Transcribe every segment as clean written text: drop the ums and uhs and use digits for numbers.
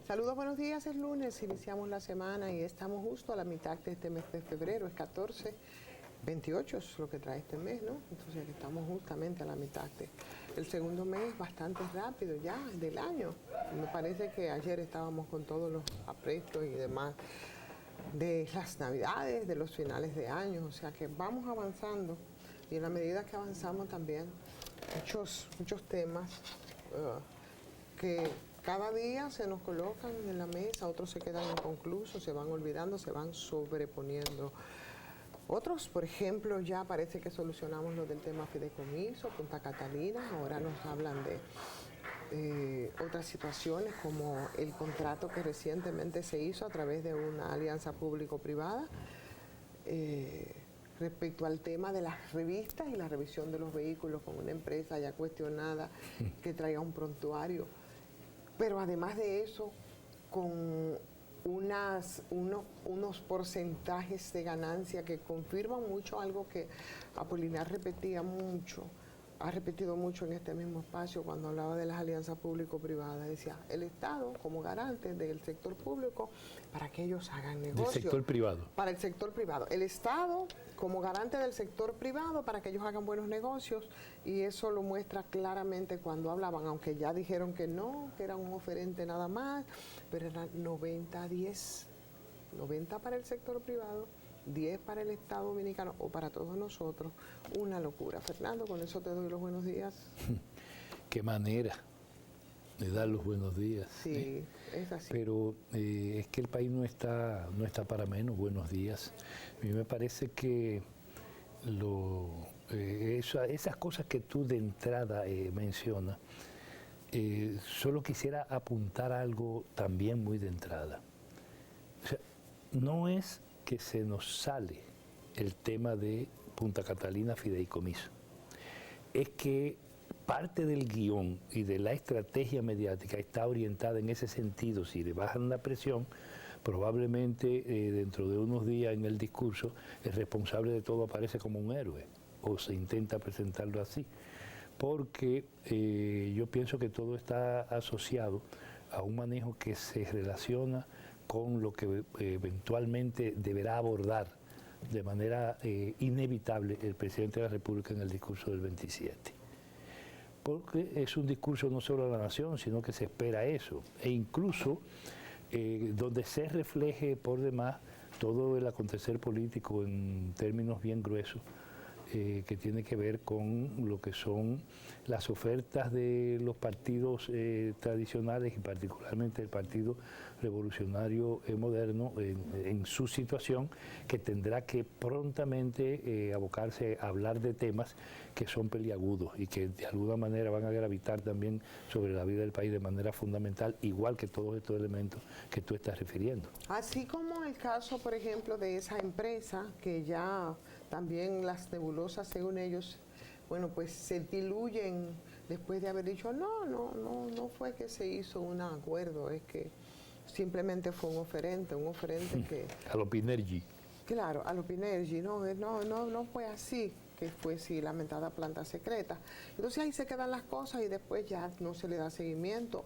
Saludos, buenos días, es lunes, iniciamos la semana y estamos justo a la mitad de este mes de febrero, es 14, 28 es lo que trae este mes, ¿no? Entonces estamos justamente a la mitad del segundo mes, bastante rápido ya del año. Me parece que ayer estábamos con todos los aprestos y demás de las navidades, de los finales de año, o sea que vamos avanzando y en la medida que avanzamos también muchos temas que cada día se nos colocan en la mesa, otros se quedan inconclusos, se van olvidando, se van sobreponiendo. Otros, por ejemplo, ya parece que solucionamos lo del tema fideicomiso, Punta Catalina, ahora nos hablan de otras situaciones como el contrato que recientemente se hizo a través de una alianza público-privada respecto al tema de las revistas y la revisión de los vehículos con una empresa ya cuestionada que traía un prontuario. Pero además de eso, con unos porcentajes de ganancia que confirman mucho algo que Apolinar ha repetido mucho en este mismo espacio cuando hablaba de las alianzas público-privadas. Decía, el Estado como garante del sector público para que ellos hagan negocio. Del sector privado. Para el sector privado. El Estado como garante del sector privado para que ellos hagan buenos negocios, y eso lo muestra claramente cuando hablaban, aunque ya dijeron que no, que era un oferente nada más, pero era 90-10. 90 para el sector privado, 10 para el Estado Dominicano o para todos nosotros. Una locura. Fernando, con eso te doy los buenos días. Qué manera de dar los buenos días. Sí, es así. Pero es que el país no está para menos buenos días. A mí me parece que esas cosas que tú de entrada mencionas, solo quisiera apuntar algo también muy de entrada. O sea, no es que se nos sale el tema de Punta Catalina fideicomiso. Es que parte del guión y de la estrategia mediática está orientada en ese sentido. Si le bajan la presión, probablemente dentro de unos días en el discurso el responsable de todo aparece como un héroe, o se intenta presentarlo así. Porque yo pienso que todo está asociado a un manejo que se relaciona con lo que eventualmente deberá abordar de manera inevitable el presidente de la República en el discurso del 27. Porque es un discurso no solo a la nación, sino que se espera eso. E incluso donde se refleje por demás todo el acontecer político en términos bien gruesos, que tiene que ver con lo que son las ofertas de los partidos tradicionales y particularmente el Partido Revolucionario Moderno en su situación, que tendrá que prontamente abocarse a hablar de temas que son peliagudos y que de alguna manera van a gravitar también sobre la vida del país de manera fundamental, igual que todos estos elementos que tú estás refiriendo. Así como el caso, por ejemplo, de esa empresa que ya también las nebulosas, según ellos, bueno, pues se diluyen después de haber dicho no fue que se hizo un acuerdo, es que simplemente fue un oferente que... Alopinergy. Claro, Alopinergy, no fue así, que fue sí lamentada planta secreta. Entonces ahí se quedan las cosas y después ya no se le da seguimiento.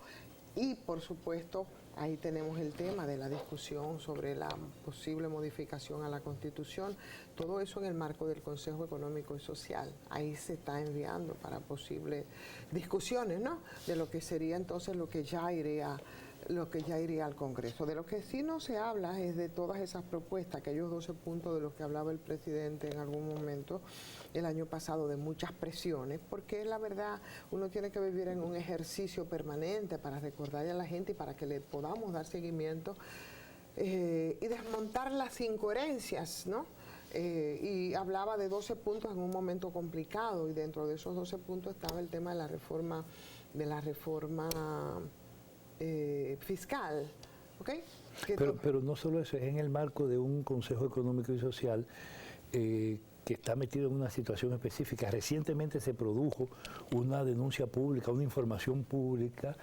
Y por supuesto, ahí tenemos el tema de la discusión sobre la posible modificación a la Constitución, todo eso en el marco del Consejo Económico y Social. Ahí se está enviando para posibles discusiones, ¿no? De lo que sería entonces lo que ya iría al Congreso. De lo que sí no se habla es de todas esas propuestas, aquellos 12 puntos de los que hablaba el presidente en algún momento el año pasado, de muchas presiones, porque la verdad uno tiene que vivir en un ejercicio permanente para recordarle a la gente y para que le podamos dar seguimiento y desmontar las incoherencias, ¿no? Y hablaba de 12 puntos en un momento complicado, y dentro de esos 12 puntos estaba el tema de la reforma fiscal, ¿ok? Pero no solo eso, es en el marco de un Consejo Económico y Social que está metido en una situación específica. Recientemente se produjo una denuncia pública, una información pública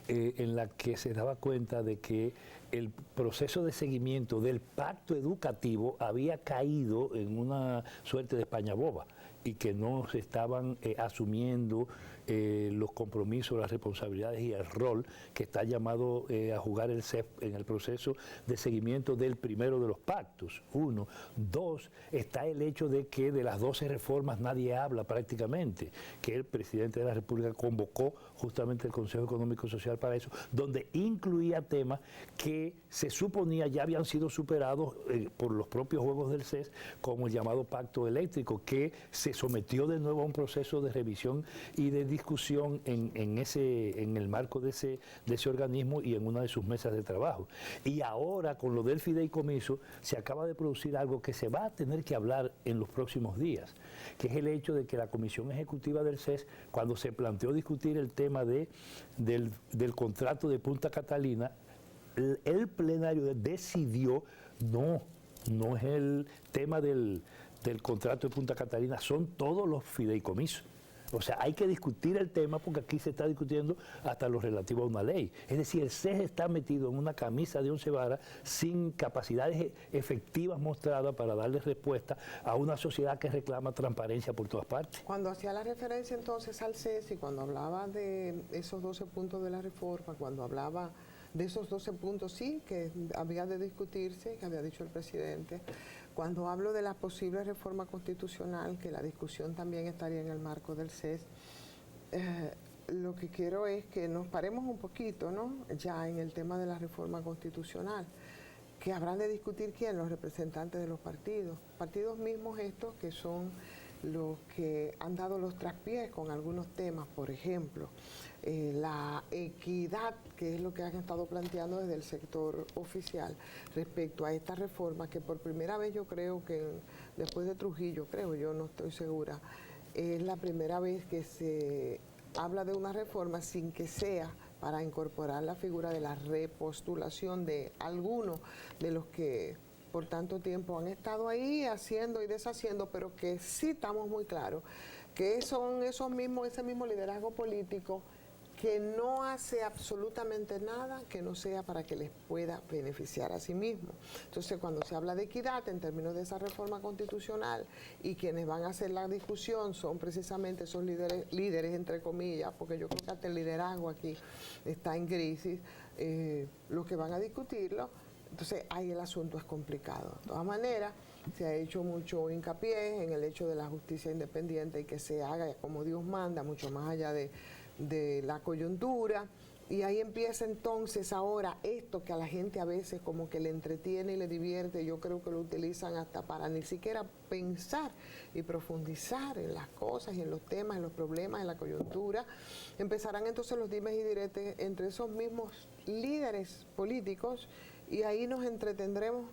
en la que se daba cuenta de que el proceso de seguimiento del pacto educativo había caído en una suerte de España boba y que no se estaban asumiendo los compromisos, las responsabilidades y el rol que está llamado a jugar el CEF en el proceso de seguimiento del primero de los pactos. 1. 2. Está el hecho de que de las 12 reformas nadie habla prácticamente, que el presidente de la República convocó justamente el Consejo Económico y Social para eso, donde incluía temas que se suponía ya habían sido superados por los propios juegos del CES, como el llamado pacto eléctrico, que se sometió de nuevo a un proceso de revisión y de discusión en el marco de ese organismo y en una de sus mesas de trabajo. Y ahora, con lo del fideicomiso, se acaba de producir algo que se va a tener que hablar en los próximos días, que es el hecho de que la Comisión Ejecutiva del CES, cuando se planteó discutir el tema del contrato de Punta Catalina, el plenario decidió, no es el tema del contrato de Punta Catalina, son todos los fideicomisos. O sea, hay que discutir el tema porque aquí se está discutiendo hasta lo relativo a una ley. Es decir, el CES está metido en una camisa de once varas sin capacidades efectivas mostradas para darle respuesta a una sociedad que reclama transparencia por todas partes. Cuando hacía la referencia entonces al CES y cuando hablaba de esos 12 puntos de la reforma, cuando hablaba de esos 12 puntos, sí, que había de discutirse, que había dicho el presidente. Cuando hablo de la posible reforma constitucional, que la discusión también estaría en el marco del CES, lo que quiero es que nos paremos un poquito, ¿no?, ya en el tema de la reforma constitucional, que habrán de discutir quién, los representantes de los partidos mismos estos que son los que han dado los traspiés con algunos temas, por ejemplo, la equidad, que es lo que han estado planteando desde el sector oficial respecto a esta reforma, que por primera vez yo creo que después de Trujillo, creo yo, no estoy segura, es la primera vez que se habla de una reforma sin que sea para incorporar la figura de la repostulación de algunos de los que por tanto tiempo han estado ahí haciendo y deshaciendo, pero que sí estamos muy claros que son ese mismo liderazgo político que no hace absolutamente nada que no sea para que les pueda beneficiar a sí mismo. Entonces, cuando se habla de equidad en términos de esa reforma constitucional y quienes van a hacer la discusión son precisamente esos líderes entre comillas, porque yo creo que hasta el liderazgo aquí está en crisis, los que van a discutirlo. Entonces, ahí el asunto es complicado. De todas maneras, se ha hecho mucho hincapié en el hecho de la justicia independiente y que se haga como Dios manda, mucho más allá de la coyuntura. Y ahí empieza entonces ahora esto que a la gente a veces como que le entretiene y le divierte, yo creo que lo utilizan hasta para ni siquiera pensar y profundizar en las cosas y en los temas, en los problemas, en la coyuntura. Empezarán entonces los dimes y diretes entre esos mismos líderes políticos y ahí nos entretendremos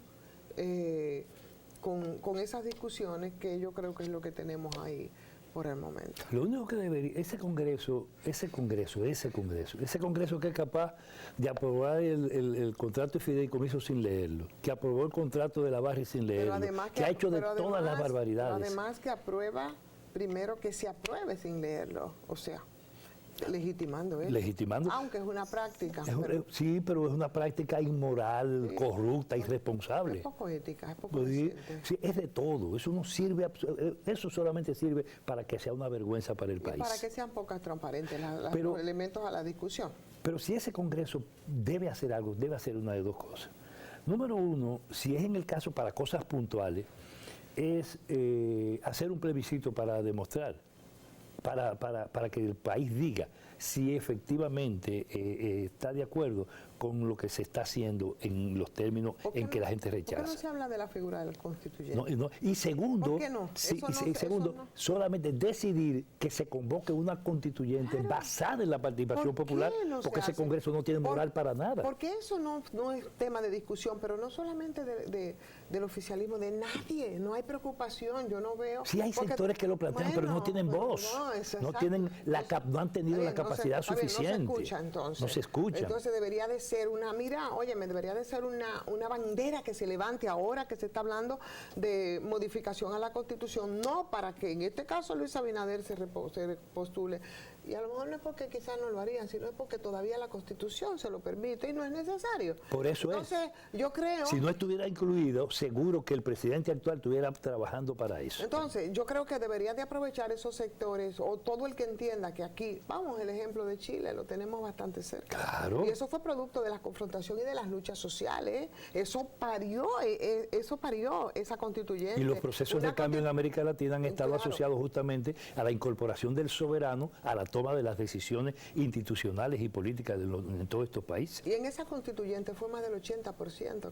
con esas discusiones que yo creo que es lo que tenemos ahí por el momento. Lo único que debería, ese congreso que es capaz de aprobar el contrato de fideicomiso sin leerlo, que aprobó el contrato de la Barri sin leerlo, que ha hecho de todas las barbaridades. Pero además que aprueba, primero que se apruebe sin leerlo, o sea, legitimando eso. Legitimando. Aunque es una práctica. Sí, pero es una práctica inmoral, sí, corrupta, irresponsable. Es poco ética, es poco decente. Sí, es de todo. Eso no sirve, eso solamente sirve para que sea una vergüenza para el país. Para que sean pocas transparentes los elementos a la discusión. Pero si ese Congreso debe hacer algo, debe hacer una de dos cosas. Número uno, si es en el caso para cosas puntuales, es hacer un plebiscito para demostrar, para que el país diga si efectivamente está de acuerdo con lo que se está haciendo en los términos en que la gente rechaza. ¿Por qué no se habla de la figura del constituyente? Y segundo, ¿por qué no? Solamente decidir que se convoque una constituyente basada en la participación popular, porque ese Congreso no tiene moral para nada. Porque eso no es tema de discusión, pero no solamente del oficialismo, de nadie, no hay preocupación, yo no veo... Sí hay sectores que lo plantean, pero no tienen voz, no han tenido la capacidad suficiente. No se escucha entonces. No se escucha. Entonces debería de ser debería de ser una bandera que se levante ahora que se está hablando de modificación a la Constitución, no para que en este caso Luis Abinader se postule Y a lo mejor no es porque quizás no lo harían, sino es porque todavía la Constitución se lo permite y no es necesario. Por eso Entonces, yo creo... Si no estuviera incluido, seguro que el presidente actual estuviera trabajando para eso. Entonces, yo creo que debería de aprovechar esos sectores, o todo el que entienda que aquí, vamos, el ejemplo de Chile, lo tenemos bastante cerca. Claro. Y eso fue producto de la confrontación y de las luchas sociales. Eso parió esa constituyente. Y los procesos de cambio en América Latina han estado asociados justamente a la incorporación del soberano a la toma de las decisiones institucionales y políticas en todos estos países. Y en esa constituyente fue más del 80%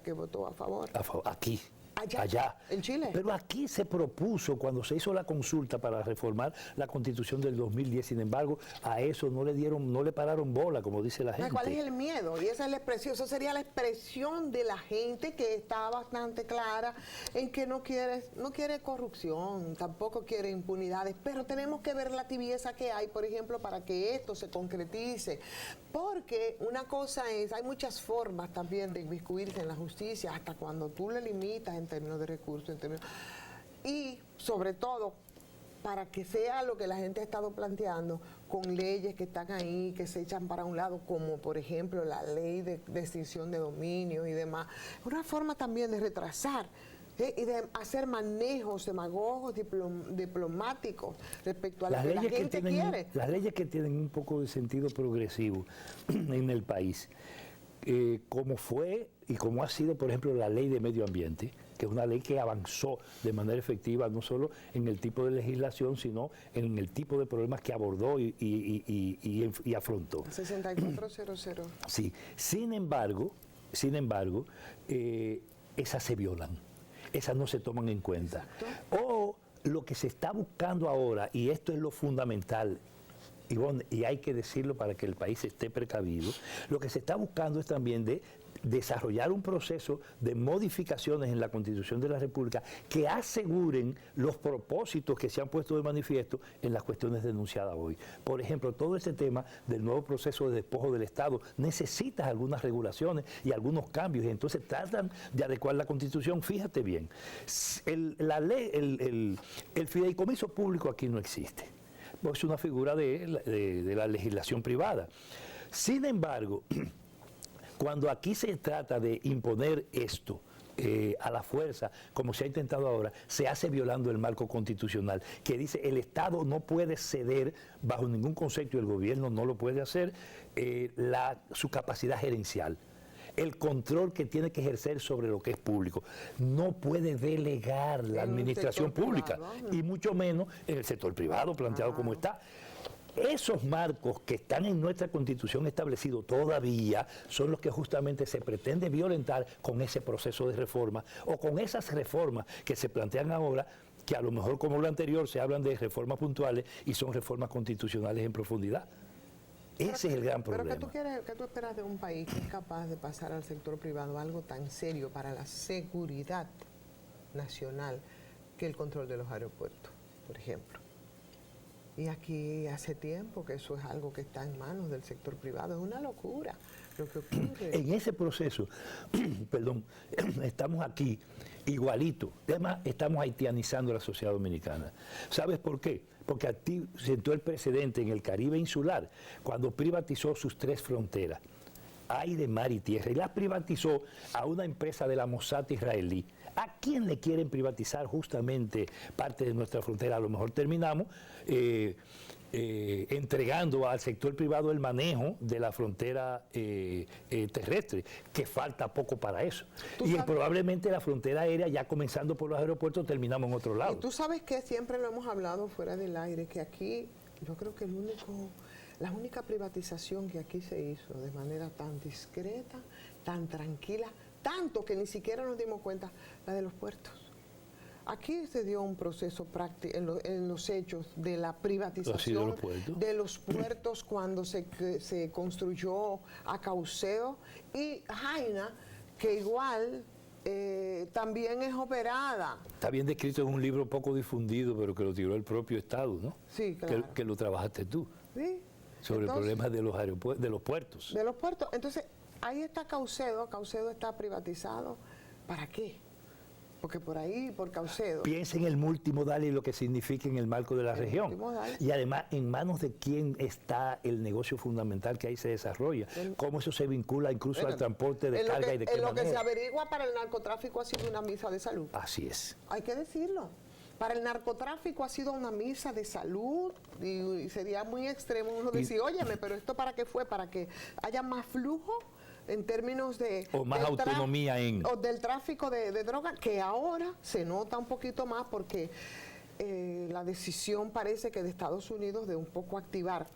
que votó a favor. Aquí. Allá, en Chile. Pero aquí se propuso, cuando se hizo la consulta para reformar la Constitución del 2010, sin embargo, a eso no le pararon bola, como dice la gente. ¿Cuál es el miedo? Y esa es la expresión, eso sería la expresión de la gente que está bastante clara en que no quiere corrupción, tampoco quiere impunidades, pero tenemos que ver la tibieza que hay, por ejemplo, para que esto se concretice. Porque una cosa es, hay muchas formas también de inmiscuirse en la justicia, hasta cuando tú le limitas en términos de recursos, y sobre todo para que sea lo que la gente ha estado planteando, con leyes que están ahí, que se echan para un lado, como por ejemplo la ley de extinción de dominio y demás. Una forma también de retrasar y de hacer manejos demagogos, diplomáticos respecto a lo que la gente quiere. Las leyes que tienen un poco de sentido progresivo en el país, como fue y como ha sido, por ejemplo, la ley de medio ambiente, que es una ley que avanzó de manera efectiva no solo en el tipo de legislación, sino en el tipo de problemas que abordó y afrontó. 6400. Sí, sin embargo, esas se violan, esas no se toman en cuenta. Exacto. O lo que se está buscando ahora, y esto es lo fundamental, Ivonne, y hay que decirlo para que el país esté precavido, lo que se está buscando es también de desarrollar un proceso de modificaciones en la Constitución de la República que aseguren los propósitos que se han puesto de manifiesto en las cuestiones denunciadas hoy. Por ejemplo, todo este tema del nuevo proceso de despojo del Estado necesita algunas regulaciones y algunos cambios, y entonces tratan de adecuar la Constitución. Fíjate bien, el fideicomiso público aquí no existe. Es una figura de la legislación privada. Sin embargo, cuando aquí se trata de imponer esto a la fuerza, como se ha intentado ahora, se hace violando el marco constitucional, que dice el Estado no puede ceder bajo ningún concepto, el gobierno no lo puede hacer, su capacidad gerencial. El control que tiene que ejercer sobre lo que es público. No puede delegar la administración pública, y mucho menos en el sector privado, planteado como está. Esos marcos que están en nuestra Constitución establecidos todavía son los que justamente se pretende violentar con ese proceso de reforma, o con esas reformas que se plantean ahora, que a lo mejor, como lo anterior, se hablan de reformas puntuales y son reformas constitucionales en profundidad. Ese es el gran problema. Pero ¿qué tú esperas de un país que es capaz de pasar al sector privado algo tan serio para la seguridad nacional que el control de los aeropuertos, por ejemplo? Y aquí hace tiempo que eso es algo que está en manos del sector privado. Es una locura lo que ocurre. En ese proceso, perdón, estamos aquí igualito. Además, estamos haitianizando la sociedad dominicana. ¿Sabes por qué? Porque aquí sentó el precedente en el Caribe insular cuando privatizó sus 3 fronteras, aire, mar y tierra, y las privatizó a una empresa de la Mossad israelí. ¿A quién le quieren privatizar justamente parte de nuestra frontera? A lo mejor terminamos entregando al sector privado el manejo de la frontera terrestre, que falta poco para eso. Y probablemente la frontera aérea, ya comenzando por los aeropuertos, terminamos en otro lado. Y tú sabes que siempre lo hemos hablado fuera del aire, que aquí, yo creo que la única privatización que aquí se hizo de manera tan discreta, tan tranquila, tanto que ni siquiera nos dimos cuenta, la de los puertos. Aquí se dio un proceso práctico en los hechos de la privatización de los puertos cuando se construyó a Cauceo y Jaina, que igual también es operada. Está bien descrito en un libro poco difundido, pero que lo tiró el propio Estado, ¿no? Sí, claro. Que lo trabajaste tú. Sí. Sobre el problema de los aeropuertos, de los puertos. De los puertos. Entonces, ahí está Caucedo está privatizado. ¿Para qué? Porque por ahí, por Caucedo. Piensa en el multimodal y lo que significa en el marco de la región. Multimodal. Y además, ¿en manos de quién está el negocio fundamental que ahí se desarrolla? ¿Cómo eso se vincula incluso al transporte de carga y de qué manera? En lo que se averigua, para el narcotráfico ha sido una misa de salud. Así es. Hay que decirlo. Para el narcotráfico ha sido una misa de salud y sería muy extremo uno decir, óyeme, pero ¿esto para qué fue? ¿Para que haya más flujo? En términos de... O más autonomía o del tráfico de droga, que ahora se nota un poquito más porque la decisión parece que de Estados Unidos de un poco activar,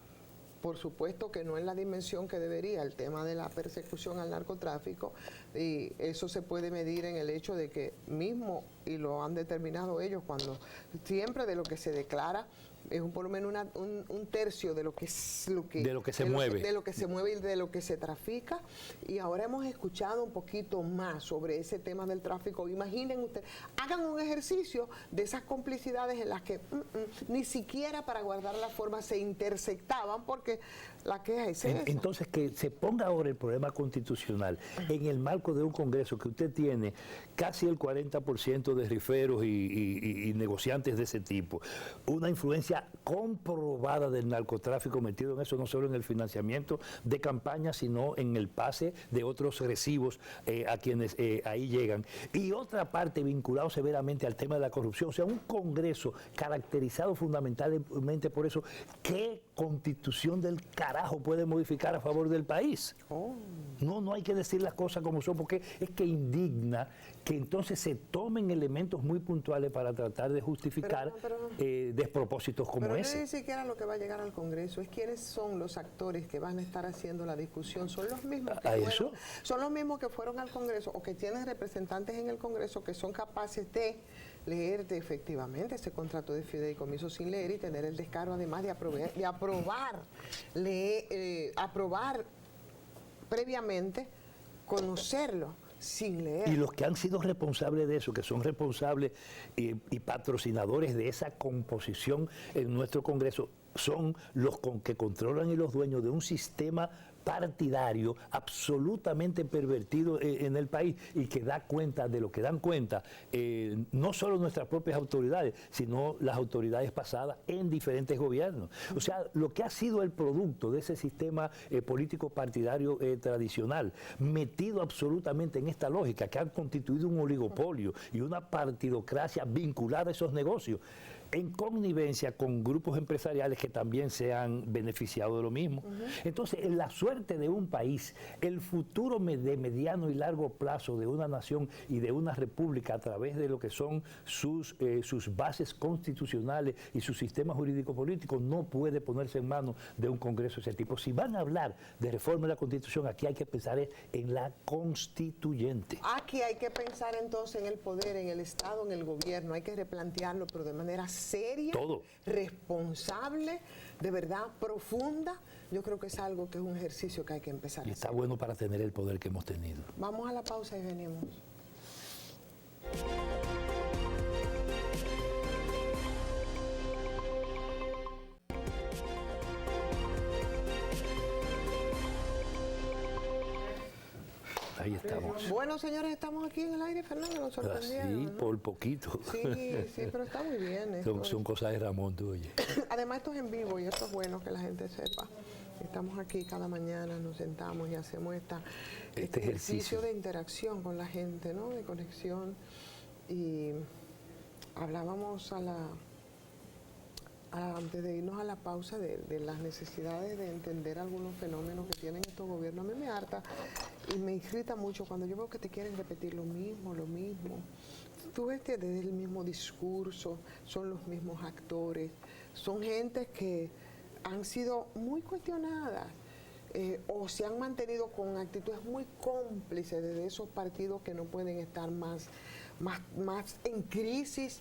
por supuesto que no en la dimensión que debería, el tema de la persecución al narcotráfico, y eso se puede medir en el hecho de que mismo, y lo han determinado ellos, cuando siempre de lo que se declara es por lo menos un tercio de lo que se mueve y de lo que se trafica. Y ahora hemos escuchado un poquito más sobre ese tema del tráfico. Imaginen ustedes, hagan un ejercicio de esas complicidades en las que ni siquiera para guardar la forma se intersectaban, porque la queja es esa. Entonces, que se ponga ahora el problema constitucional en el marco de un Congreso que usted tiene casi el 40% de riferos y negociantes de ese tipo, una influencia comprobada del narcotráfico metido en eso, no solo en el financiamiento de campañas, sino en el pase de otros recibos a quienes ahí llegan. Y otra parte vinculado severamente al tema de la corrupción, o sea, un Congreso caracterizado fundamentalmente por eso. ¿Qué constitución del carajo puede modificar a favor del país? No hay que decir las cosas como son, porque es que indigna que entonces se tomen elementos muy puntuales para tratar de justificar despropósitos como ese. Pero no es ni siquiera lo que va a llegar al Congreso, es quiénes son los actores que van a estar haciendo la discusión. Son los mismos que fueron al Congreso o que tienen representantes en el Congreso que son capaces de leer efectivamente ese contrato de fideicomiso sin leer y tener el descaro además de aprobar previamente, conocerlo sin leer. Y los que han sido responsables de eso, que son responsables y patrocinadores de esa composición en nuestro Congreso, son los que controlan y los dueños de un sistema partidario absolutamente pervertido en el país y que da cuenta de lo que dan cuenta no solo nuestras propias autoridades, sino las autoridades pasadas en diferentes gobiernos. O sea, lo que ha sido el producto de ese sistema político partidario tradicional, metido absolutamente en esta lógica, que han constituido un oligopolio y una partidocracia vinculada a esos negocios, en connivencia con grupos empresariales que también se han beneficiado de lo mismo. Entonces, en la suerte de un país, el futuro de mediano y largo plazo de una nación y de una república a través de lo que son sus bases constitucionales y su sistema jurídico-político no puede ponerse en manos de un Congreso de ese tipo. Si van a hablar de reforma de la Constitución, aquí hay que pensar en la constituyente. Aquí hay que pensar entonces en el poder, en el Estado, en el gobierno. Hay que replantearlo, pero de manera seria, responsable, de verdad profunda. Yo creo que es algo que es un ejercicio que hay que empezar a hacer. Y está bueno para tener el poder que hemos tenido. Vamos a la pausa y venimos. Ahí estamos. Bueno, señores, estamos aquí en el aire, Fernando, nos sorprendieron. Sí, ¿no? Por poquito. Sí, pero está muy bien. Son cosas de Ramón, tú oye. Además, esto es en vivo y esto es bueno que la gente sepa. Estamos aquí cada mañana, nos sentamos y hacemos este ejercicio de interacción con la gente, ¿no? De conexión. Y hablábamos antes de irnos a la pausa de las necesidades de entender algunos fenómenos que tienen estos gobiernos. A mí me harta y me irrita mucho cuando yo veo que te quieren repetir lo mismo. Tú ves que desde el mismo discurso, son los mismos actores, son gentes que han sido muy cuestionadas o se han mantenido con actitudes muy cómplices de esos partidos que no pueden estar más en crisis.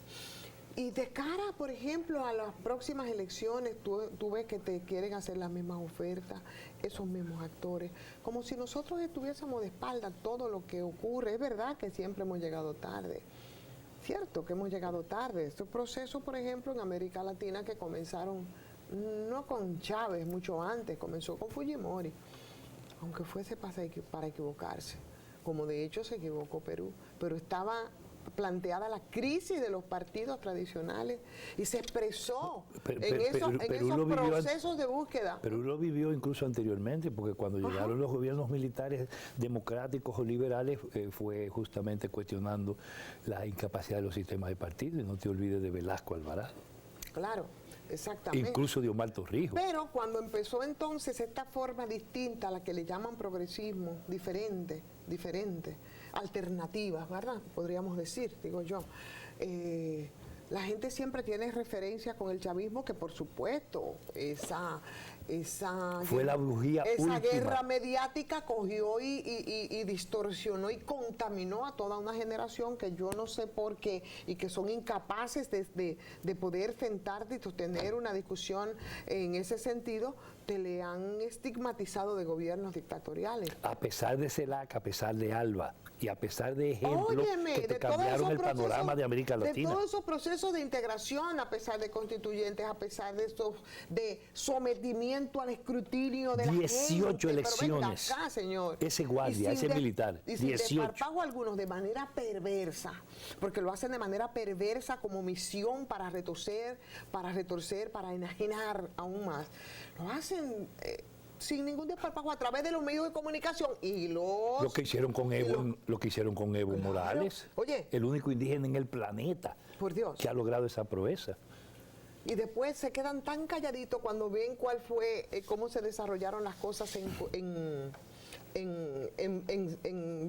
Y de cara, por ejemplo, a las próximas elecciones, tú ves que te quieren hacer las mismas ofertas, esos mismos actores, como si nosotros estuviésemos de espalda todo lo que ocurre. Es verdad que siempre hemos llegado tarde, cierto que hemos llegado tarde. Estos procesos, por ejemplo, en América Latina que comenzaron, no con Chávez, mucho antes, comenzó con Fujimori, aunque fuese para equivocarse, como de hecho se equivocó Perú, pero estaba planteada la crisis de los partidos tradicionales y se expresó en esos procesos de búsqueda. Pero lo vivió incluso anteriormente, porque cuando llegaron los gobiernos militares democráticos o liberales fue justamente cuestionando la incapacidad de los sistemas de partido, y no te olvides de Velasco Alvarado. Claro. Exactamente. Incluso de Omar Torrijos. Pero cuando empezó entonces esta forma distinta, a la que le llaman progresismo, diferente, alternativas, ¿verdad? Podríamos decir, digo yo. La gente siempre tiene referencia con el chavismo, que por supuesto, fue la bujía última. Guerra mediática cogió y distorsionó y contaminó a toda una generación que yo no sé por qué, y que son incapaces de poder sentarte y sostener una discusión en ese sentido. Te le han estigmatizado de gobiernos dictatoriales. A pesar de CELAC, a pesar de ALBA, y a pesar de ejemplos que te cambiaron el panorama de América Latina. De todos esos procesos de integración, a pesar de constituyentes, a pesar de estos de sometimiento al escrutinio de 18 elecciones. Acá, señor. Ese guardia, ese militar. Y sin desparpajo algunos, de manera perversa, porque lo hacen de manera perversa como misión para retorcer, para enajenar aún más. Lo hacen sin ningún desparpajo a través de los medios de comunicación y lo que hicieron con Evo claro. Morales. Oye, el único indígena en el planeta, por Dios, que ha logrado esa proeza. Y después se quedan tan calladitos cuando ven cuál fue, cómo se desarrollaron las cosas en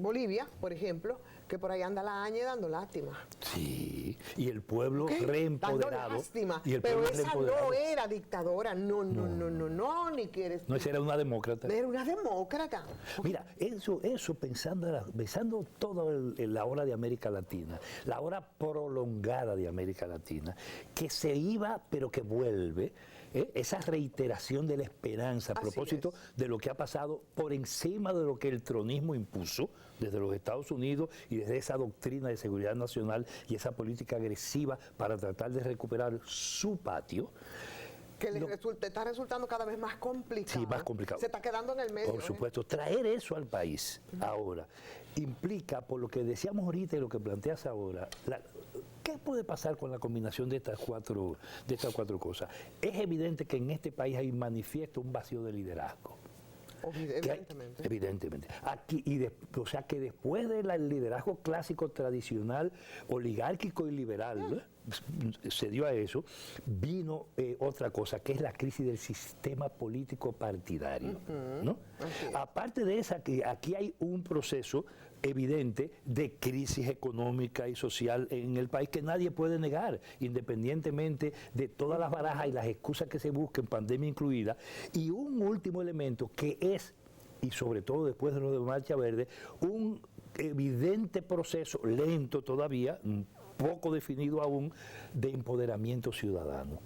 Bolivia, por ejemplo, que por ahí anda la AñE dando lástima. Sí, y el pueblo reempoderado. Dando lástima, y el pero pueblo esa no era dictadora, no, ni quieres. No, esa era una demócrata. Era una demócrata. Mira, eso pensando toda la hora de América Latina, la hora prolongada de América Latina, que se iba pero que vuelve, esa reiteración de la esperanza a propósito de lo que ha pasado por encima de lo que el tronismo impuso desde los Estados Unidos y desde esa doctrina de seguridad nacional y esa política agresiva para tratar de recuperar su patio. Que está resultando cada vez más complicado. Sí, más complicado. Se está quedando en el medio. Por supuesto, traer eso al país ahora implica, por lo que decíamos ahorita y lo que planteas ahora, ¿qué puede pasar con la combinación de estas cuatro cosas? Es evidente que en este país hay manifiesto un vacío de liderazgo. Evidentemente. O sea que después del liderazgo clásico, tradicional, oligárquico y liberal, se dio a eso, vino otra cosa, que es la crisis del sistema político partidario, ¿no? Aparte de esa, que aquí hay un proceso evidente de crisis económica y social en el país que nadie puede negar, independientemente de todas las barajas y las excusas que se busquen, pandemia incluida. Y un último elemento que es, y sobre todo después de lo de Marcha Verde, un evidente proceso, lento todavía, poco definido aún, de empoderamiento ciudadano.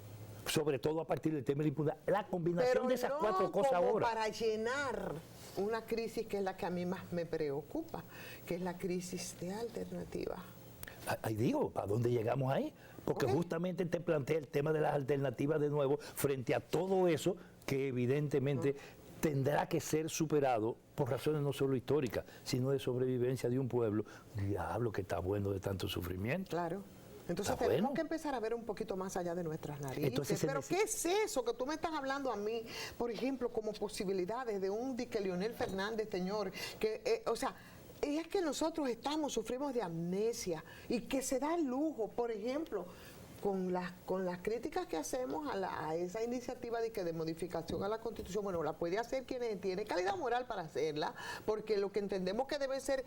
Sobre todo a partir del tema de la impunidad. La combinación de esas cuatro cosas ahora. Para llenar una crisis que es la que a mí más me preocupa, que es la crisis de alternativa. Ahí digo, ¿a dónde llegamos ahí? Porque justamente te plantea el tema de las alternativas de nuevo frente a todo eso que evidentemente tendrá que ser superado por razones no solo históricas, sino de sobrevivencia de un pueblo. Diablo, que está bueno de tanto sufrimiento. Claro. Entonces tenemos que empezar a ver un poquito más allá de nuestras narices. Pero ¿qué es eso que tú me estás hablando a mí, por ejemplo, como posibilidades de un dique Leonel Fernández, señor? Que, o sea, es que nosotros sufrimos de amnesia y que se da el lujo, por ejemplo, con las críticas que hacemos a esa iniciativa de modificación a la Constitución. Bueno, la puede hacer quien tiene calidad moral para hacerla, porque lo que entendemos que deben ser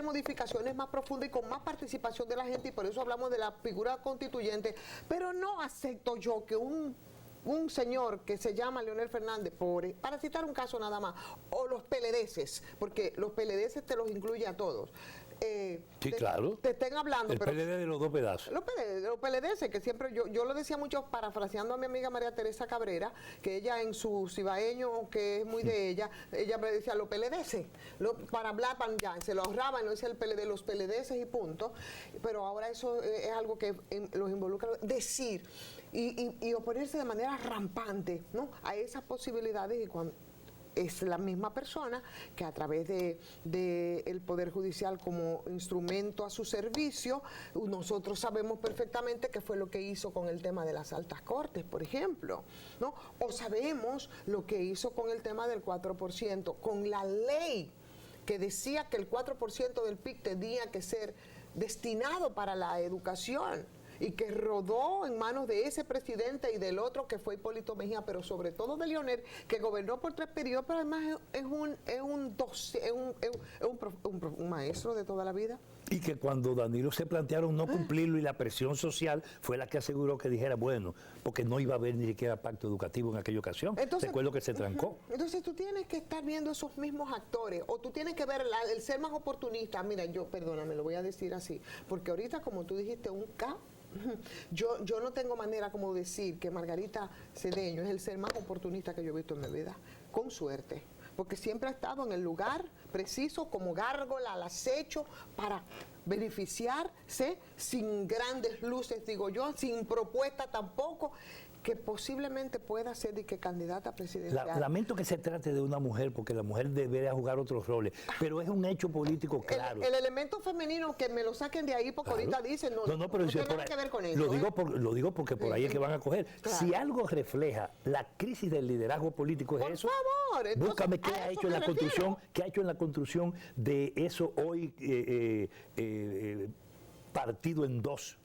modificaciones más profundas y con más participación de la gente, y por eso hablamos de la figura constituyente. Pero no acepto yo que un señor que se llama Leonel Fernández, para citar un caso nada más, o los PLDeses, porque los PLDeses te los incluye a todos. Sí, claro. Te estén hablando. El PLD de los dos pedazos. Los PLDeses, que siempre yo lo decía mucho parafraseando a mi amiga María Teresa Cabrera, que ella en su cibaeño, que es muy de ella me decía los PLDeses, para hablar, ya, se lo ahorraba y no decía el PLD, los PLDeses y punto. Pero ahora eso es algo que los involucra, decir y oponerse de manera rampante, ¿no?, a esas posibilidades, y es la misma persona que a través de el Poder Judicial como instrumento a su servicio, nosotros sabemos perfectamente qué fue lo que hizo con el tema de las altas cortes, por ejemplo, ¿no? O sabemos lo que hizo con el tema del 4%, con la ley que decía que el 4% del PIB tenía que ser destinado para la educación, y que rodó en manos de ese presidente y del otro que fue Hipólito Mejía, pero sobre todo de Leonel, que gobernó por 3 periodos, pero además es un maestro de toda la vida. Y que cuando Danilo se plantearon no cumplirlo y la presión social fue la que aseguró que dijera, bueno, porque no iba a haber ni siquiera pacto educativo en aquella ocasión. Recuerdo que se trancó. Entonces tú tienes que estar viendo esos mismos actores, o tú tienes que ver el ser más oportunista. Mira, perdóname, lo voy a decir así, porque ahorita, como tú dijiste, un K. Yo no tengo manera como decir que Margarita Cedeño es el ser más oportunista que yo he visto en mi vida, con suerte, porque siempre ha estado en el lugar preciso como gárgola al acecho para beneficiarse sin grandes luces, digo yo, sin propuesta tampoco, que posiblemente pueda ser de que candidata presidencial. Lamento que se trate de una mujer, porque la mujer debería jugar otros roles, pero es un hecho político claro. El elemento femenino, que me lo saquen de ahí, porque ahorita dicen, no tiene nada que ver con eso. Lo digo porque por ahí es que van a coger. Claro. Si algo refleja la crisis del liderazgo político es eso, por favor, búscame qué ha hecho en la construcción, qué ha hecho en la construcción de eso hoy partido en dos.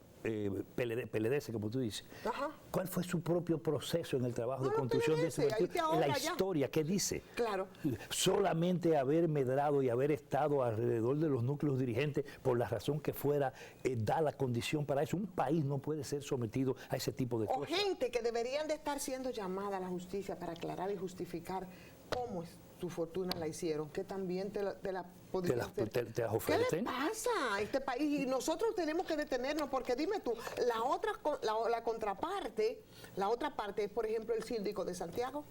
PLDS, como tú dices. Ajá. ¿Cuál fue su propio proceso en el trabajo de construcción de ese partido? En la historia, ¿qué dice? Claro. Solamente haber medrado y haber estado alrededor de los núcleos dirigentes, por la razón que fuera, da la condición para eso. Un país no puede ser sometido a ese tipo de cosas. O gente que deberían de estar siendo llamada a la justicia para aclarar y justificar cómo su fortuna la hicieron, que también te la podrían hacer. ¿Te las oferten? ¿Qué le pasa a este país? Y nosotros tenemos que detenernos, porque dime tú, la contraparte, la otra parte es, por ejemplo, el síndico de Santiago.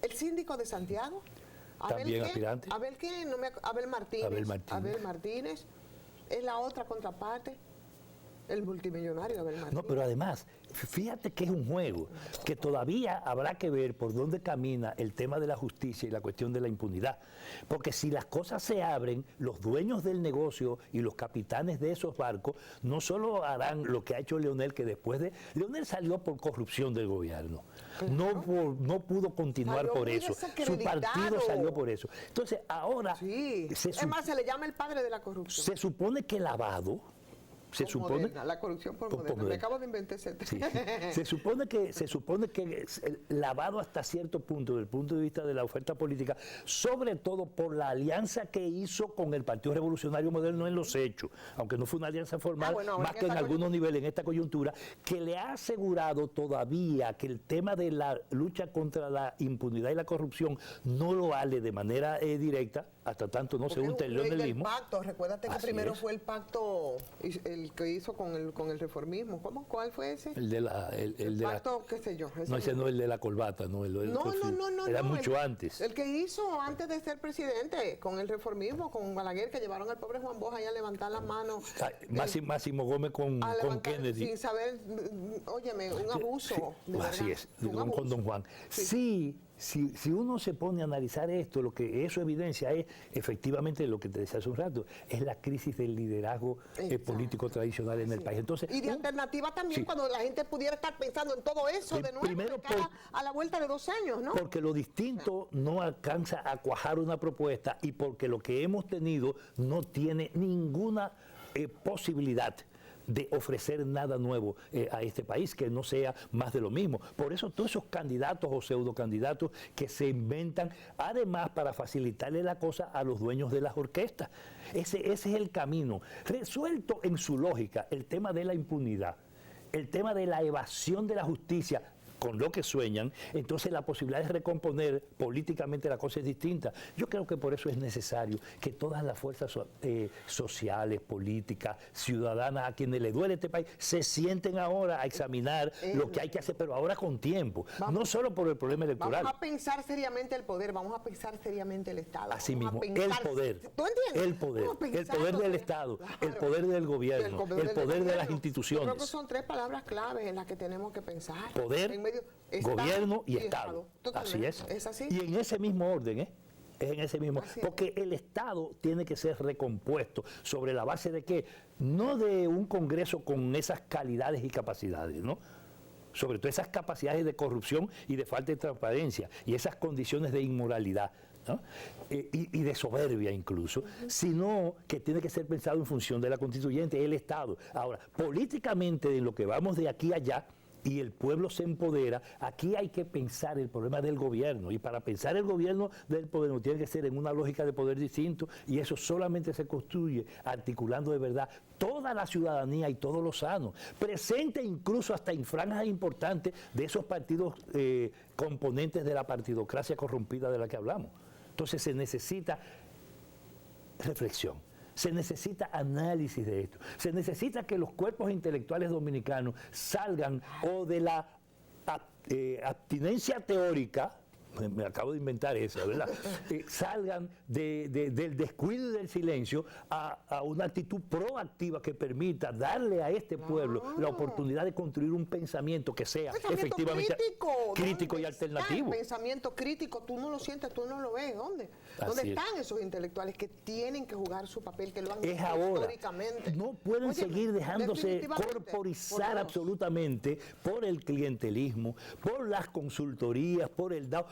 El síndico de Santiago. También aspirante. Abel Martínez es la otra contraparte. El multimillonario Abel Martínez. No, pero además, fíjate que es un juego, que todavía habrá que ver por dónde camina el tema de la justicia y la cuestión de la impunidad. Porque si las cosas se abren, los dueños del negocio y los capitanes de esos barcos no solo harán lo que ha hecho Leonel, que después de... Leonel salió por corrupción del gobierno. Claro. No pudo continuar por eso. Su partido salió por eso. Entonces, ahora... Sí. Es más, se le llama el padre de la corrupción. Se supone que Lavado... la corrupción por Moderna. Me acabo de inventar ese tema. Sí. Se supone que Lavado hasta cierto punto, desde el punto de vista de la oferta política, sobre todo por la alianza que hizo con el Partido Revolucionario Moderno en los hechos, aunque no fue una alianza formal, más que en algunos niveles en esta coyuntura, que le ha asegurado todavía que el tema de la lucha contra la impunidad y la corrupción no lo vale de manera directa, hasta tanto no se unte el leonelismo. Recuérdate que primero fue el pacto, el que hizo con el reformismo. ¿Cuál fue ese? El pacto, qué sé yo. No, ese no es el de la corbata, no. Era mucho antes. El que hizo antes de ser presidente, con el reformismo, con Balaguer, que llevaron al pobre Juan Bosch allá a levantar las manos. Máximo Gómez con Kennedy. Sin saber, óyeme, un abuso. Sí, así es, con Don Juan. Sí. Si uno se pone a analizar esto, lo que eso evidencia es efectivamente lo que te decía hace un rato, es la crisis del liderazgo político tradicional en el país. Entonces, y de alternativa también, cuando la gente pudiera estar pensando en todo eso de nuevo, primero a la vuelta de 2 años, ¿no? Porque lo distinto no alcanza a cuajar una propuesta, y porque lo que hemos tenido no tiene ninguna posibilidad de ofrecer nada nuevo a este país que no sea más de lo mismo. Por eso todos esos candidatos o pseudocandidatos que se inventan, además para facilitarle la cosa a los dueños de las orquestas. Ese es el camino. Resuelto en su lógica el tema de la impunidad, el tema de la evasión de la justicia, con lo que sueñan, entonces la posibilidad de recomponer políticamente la cosa es distinta. Yo creo que por eso es necesario que todas las fuerzas sociales, políticas, ciudadanas, a quienes les duele este país, se sienten ahora a examinar lo que hay que hacer, pero ahora con tiempo, no solo por el problema electoral. Vamos a pensar seriamente el poder, vamos a pensar seriamente el Estado. Así mismo, el poder. ¿Tú entiendes? El poder del Estado, el poder del gobierno, el poder de las instituciones. Yo creo que son 3 palabras claves en las que tenemos que pensar. Poder, gobierno y Estado. Así es. ¿Es así? Y en ese mismo orden, ¿eh? Es en ese mismo, porque el Estado tiene que ser recompuesto sobre la base de qué, no de un Congreso con esas calidades y capacidades, ¿no? Sobre todo esas capacidades de corrupción y de falta de transparencia y esas condiciones de inmoralidad, ¿no? Y de soberbia incluso, sino que tiene que ser pensado en función de la constituyente, el Estado. Ahora, políticamente, en lo que vamos de aquí a allá, y el pueblo se empodera, aquí hay que pensar el problema del gobierno, y para pensar el gobierno del poder tiene que ser en una lógica de poder distinto, y eso solamente se construye articulando de verdad toda la ciudadanía y todos los sanos, presente incluso hasta en franjas importantes de esos partidos componentes de la partidocracia corrompida de la que hablamos. Entonces se necesita reflexión. Se necesita análisis de esto. Se necesita que los cuerpos intelectuales dominicanos salgan o de la abstinencia teórica, me acabo de inventar esa, ¿verdad? Salgan del descuido y del silencio a una actitud proactiva que permita darle a este pueblo la oportunidad de construir un pensamiento que sea efectivamente crítico y alternativo. El pensamiento crítico, tú no lo sientes, tú no lo ves. ¿Dónde están esos intelectuales que tienen que jugar su papel, que lo han hecho históricamente? No pueden seguir dejándose corporizar absolutamente por el clientelismo, por las consultorías, por el DAO,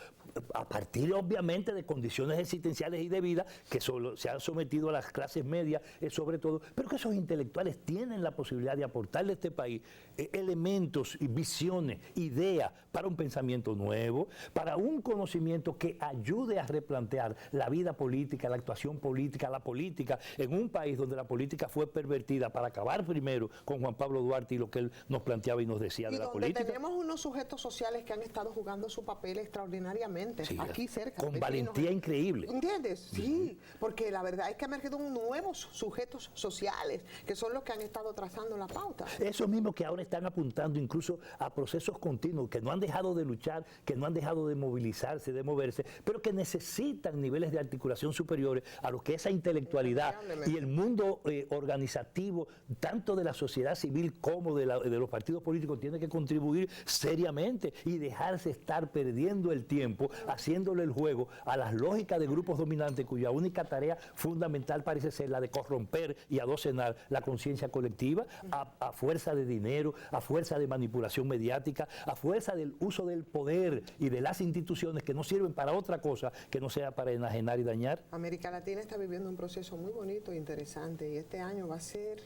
a partir obviamente de condiciones existenciales y de vida que solo se han sometido a las clases medias sobre todo, pero que esos intelectuales tienen la posibilidad de aportarle a este país elementos y visiones, ideas para un pensamiento nuevo, para un conocimiento que ayude a replantear la vida política, la actuación política, la política en un país donde la política fue pervertida para acabar primero con Juan Pablo Duarte y lo que él nos planteaba y nos decía de la política. Tenemos unos sujetos sociales que han estado jugando su papel extraordinariamente, sí, aquí cerca. Con valentía increíble. ¿Entiendes? Sí, porque la verdad es que han emergido nuevos sujetos sociales que son los que han estado trazando la pauta. Esos mismos que ahora están apuntando incluso a procesos continuos, que no han dejado de luchar, que no han dejado de movilizarse, de moverse, pero que necesitan niveles de articulación superiores a los que esa intelectualidad y el mundo organizativo, tanto de la sociedad civil como de los partidos políticos, tiene que contribuir seriamente y dejarse estar perdiendo el tiempo, haciéndole el juego a las lógicas de grupos dominantes cuya única tarea fundamental parece ser la de corromper y adocenar la conciencia colectiva a fuerza de dinero, a fuerza de manipulación mediática, a fuerza del uso del poder y de las instituciones que no sirven para otra cosa que no sea para enajenar y dañar. América Latina está viviendo un proceso muy bonito e interesante y este año va a ser,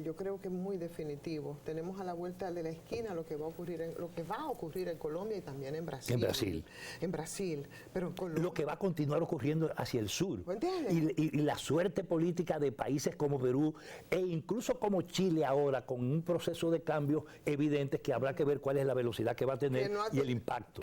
yo creo que muy definitivo. Tenemos a la vuelta de la esquina lo que va a ocurrir en Colombia y también en Brasil. En Brasil. Pero en Colombia, lo que va a continuar ocurriendo hacia el sur. ¿Entiendes? Y la suerte política de países como Perú e incluso como Chile ahora, con un proceso de cambios evidentes que habrá que ver cuál es la velocidad que va a tener y el impacto.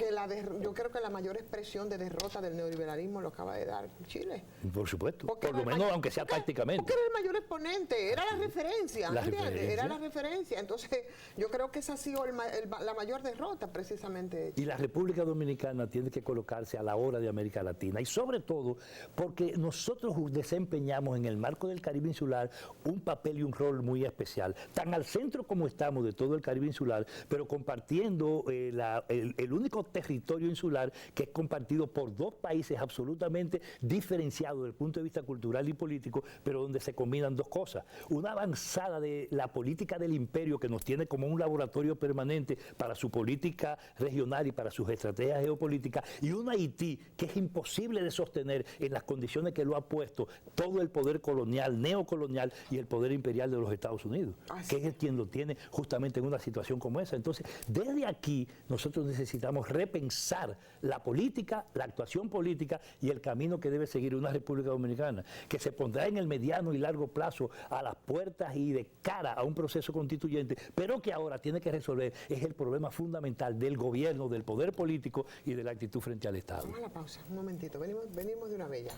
Yo creo que la mayor expresión de derrota del neoliberalismo lo acaba de dar Chile. Por supuesto. Por lo menos, aunque sea tácticamente. Porque era el mayor exponente, era la referencia. Era la referencia. Entonces, yo creo que esa ha sido la mayor derrota precisamente. Y la República Dominicana tiene que colocarse a la hora de América Latina. Y sobre todo, porque nosotros desempeñamos en el marco del Caribe insular un papel y un rol muy especial. Tan al centro como estamos de todo el Caribe insular, pero compartiendo el único territorio insular que es compartido por dos países absolutamente diferenciados desde el punto de vista cultural y político, pero donde se combinan dos cosas. Una avanzada de la política del imperio que nos tiene como un laboratorio permanente para su política regional y para sus estrategias geopolíticas, y un Haití que es imposible de sostener en las condiciones que lo ha puesto todo el poder colonial, neocolonial y el poder imperial de los Estados Unidos, que es quien lo tiene justamente en una situación como esa. Entonces, desde aquí nosotros necesitamos repensar la política, la actuación política y el camino que debe seguir una República Dominicana, que se pondrá en el mediano y largo plazo a las puertas y de cara a un proceso constituyente, pero que ahora tiene que resolver es el problema fundamental del gobierno, del poder político y de la actitud frente al Estado. Vamos a la pausa, un momentito, venimos de una bella.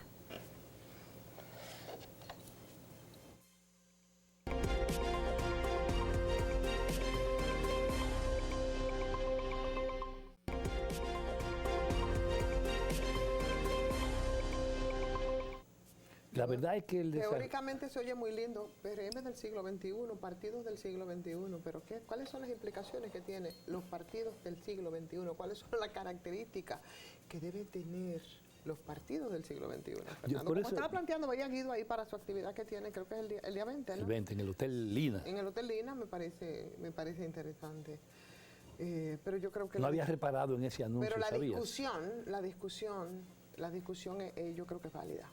La verdad es que teóricamente se oye muy lindo, PRM del siglo XXI, partidos del siglo XXI, pero ¿cuáles son las implicaciones que tienen los partidos del siglo XXI? ¿Cuáles son las características que deben tener los partidos del siglo XXI? Fernando, como estaba planteando, vaya Guido ahí para su actividad que tiene, creo que es el día 20, ¿no? El 20, en el Hotel Lina. En el Hotel Lina me parece interesante. Pero yo creo que... No había reparado en ese anuncio, pero ¿sabías? la discusión yo creo que es válida.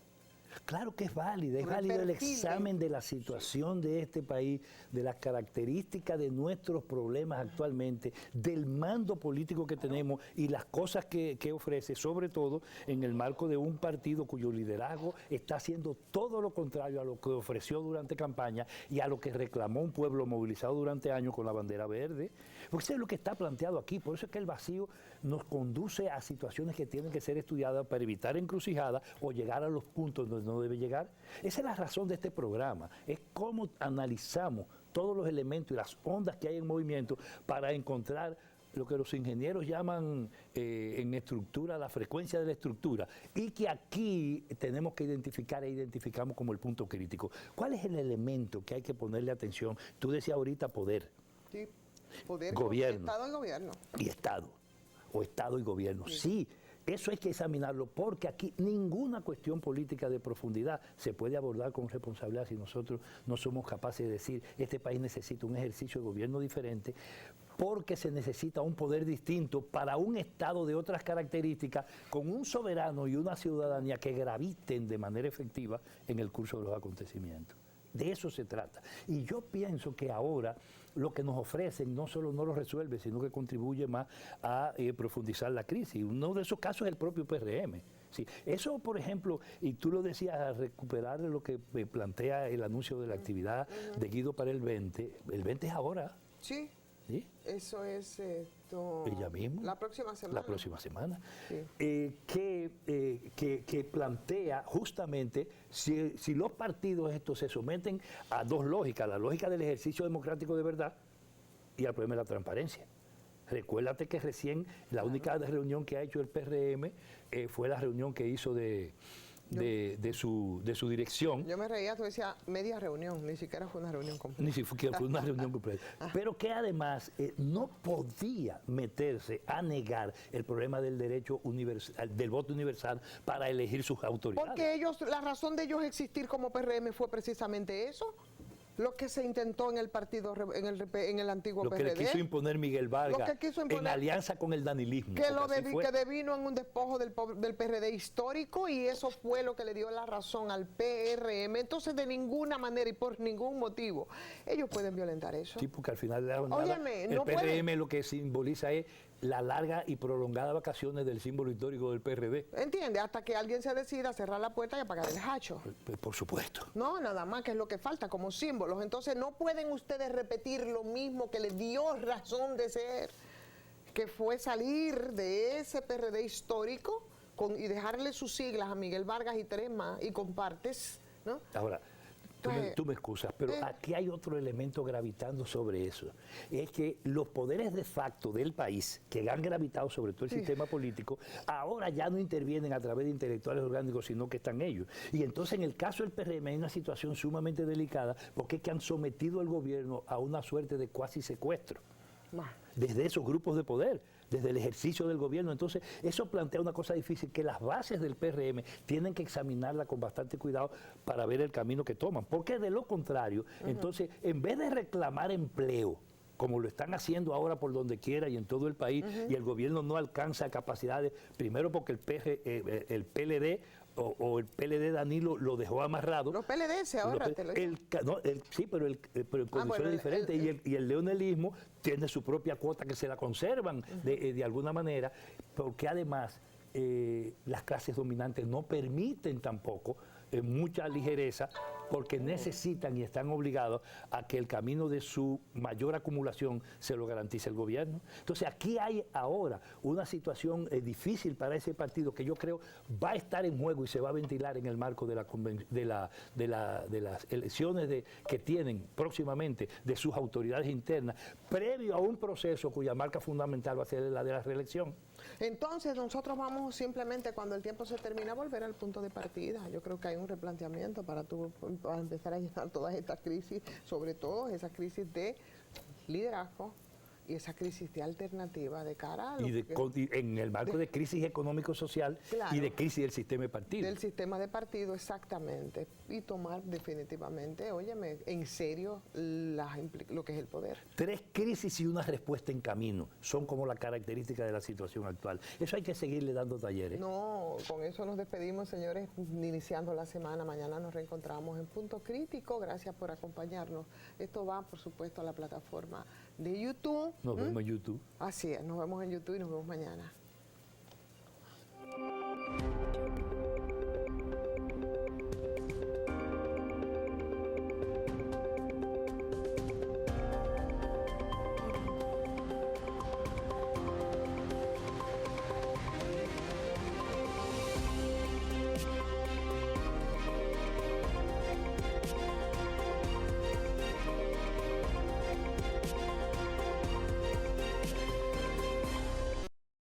Claro que es válido el examen de la situación de este país, de las características de nuestros problemas actualmente, del mando político que tenemos y las cosas que ofrece, sobre todo en el marco de un partido cuyo liderazgo está haciendo todo lo contrario a lo que ofreció durante campaña y a lo que reclamó un pueblo movilizado durante años con la bandera verde. Porque eso es lo que está planteado aquí, por eso es que el vacío nos conduce a situaciones que tienen que ser estudiadas para evitar encrucijadas o llegar a los puntos donde no debe llegar. Esa es la razón de este programa, es cómo analizamos todos los elementos y las ondas que hay en movimiento para encontrar lo que los ingenieros llaman en estructura la frecuencia de la estructura, y que aquí tenemos que identificar e identificamos como el punto crítico. ¿Cuál es el elemento que hay que ponerle atención? Tú decías ahorita poder. Sí, poder, gobierno. Estado y gobierno. Y Estado, o Estado y gobierno. Sí. Eso hay que examinarlo porque aquí ninguna cuestión política de profundidad se puede abordar con responsabilidad si nosotros no somos capaces de decir este país necesita un ejercicio de gobierno diferente porque se necesita un poder distinto para un Estado de otras características con un soberano y una ciudadanía que graviten de manera efectiva en el curso de los acontecimientos. De eso se trata. Y yo pienso que ahora lo que nos ofrecen no solo no lo resuelve, sino que contribuye más a profundizar la crisis. Uno de esos casos es el propio PRM. Sí, eso, por ejemplo, y tú lo decías, a recuperar lo que plantea el anuncio de la actividad de Guido para el 20 es ahora. Sí. ¿Sí? Eso es ella misma. La próxima semana. La próxima semana. Sí. Que plantea justamente si los partidos estos se someten a dos lógicas, la lógica del ejercicio democrático de verdad y al problema de la transparencia. Recuérdate que recién la única reunión que ha hecho el PRM fue la reunión que hizo de su dirección. Yo me reía, tú decías media reunión, ni siquiera fue una reunión completa. Ni siquiera fue una reunión completa. Pero que además no podía meterse a negar el problema del derecho universal, del voto universal para elegir sus autoridades. Porque la razón de ellos existir como PRM fue precisamente eso. Lo que se intentó en el partido, en el antiguo PRD. Lo que le quiso imponer Miguel Vargas en alianza con el danilismo. Que devino en un despojo del PRD histórico y eso fue lo que le dio la razón al PRM. Entonces, de ninguna manera y por ningún motivo, ellos pueden violentar eso. Sí, porque al final de la jornada, el PRM lo que simboliza es la larga y prolongada vacaciones del símbolo histórico del PRD. ¿Entiende? Hasta que alguien se decida a cerrar la puerta y apagar el hacho. Por supuesto. No, nada más que es lo que falta como símbolos. Entonces no pueden ustedes repetir lo mismo que les dio razón de ser, que fue salir de ese PRD histórico y dejarle sus siglas a Miguel Vargas y tres más y compartes, ¿no? Ahora, tú me excusas, pero aquí hay otro elemento gravitando sobre eso. Es que los poderes de facto del país, que han gravitado sobre todo el sistema político, ahora ya no intervienen a través de intelectuales orgánicos, sino que están ellos. Y entonces en el caso del PRM hay una situación sumamente delicada, porque es que han sometido al gobierno a una suerte de cuasi secuestro. Desde esos grupos de poder, desde el ejercicio del gobierno. Entonces, eso plantea una cosa difícil, que las bases del PRM tienen que examinarla con bastante cuidado para ver el camino que toman. Porque de lo contrario, entonces, en vez de reclamar empleo, como lo están haciendo ahora por donde quiera y en todo el país, y el gobierno no alcanza capacidades, primero porque el PLD o el PLD Danilo lo dejó amarrado. Los PLD ahora te lo digo. Sí, pero en condiciones diferentes. Y el leonelismo tiene su propia cuota que se la conservan de alguna manera, porque además las clases dominantes no permiten tampoco mucha ligereza, porque necesitan y están obligados a que el camino de su mayor acumulación se lo garantice el gobierno. Entonces aquí hay ahora una situación difícil para ese partido que yo creo va a estar en juego y se va a ventilar en el marco de las elecciones que tienen próximamente de sus autoridades internas, previo a un proceso cuya marca fundamental va a ser la de la reelección. Entonces nosotros vamos simplemente cuando el tiempo se termina a volver al punto de partida. Yo creo que hay un replanteamiento para empezar a llenar todas estas crisis, sobre todo esa crisis de liderazgo y esa crisis de alternativa de cara a lo Y en el marco de crisis económico-social Claro. y de crisis del sistema de partido. del sistema de partido, exactamente, y tomar definitivamente, óyeme, en serio lo que es el poder. 3 crisis y una respuesta en camino son como la característica de la situación actual. Eso hay que seguirle dando talleres. No, con eso nos despedimos, señores, iniciando la semana. Mañana nos reencontramos en Punto Crítico. Gracias por acompañarnos. Esto va, por supuesto, a la plataforma de YouTube. Nos vemos en YouTube. Así es, nos vemos en YouTube y nos vemos mañana.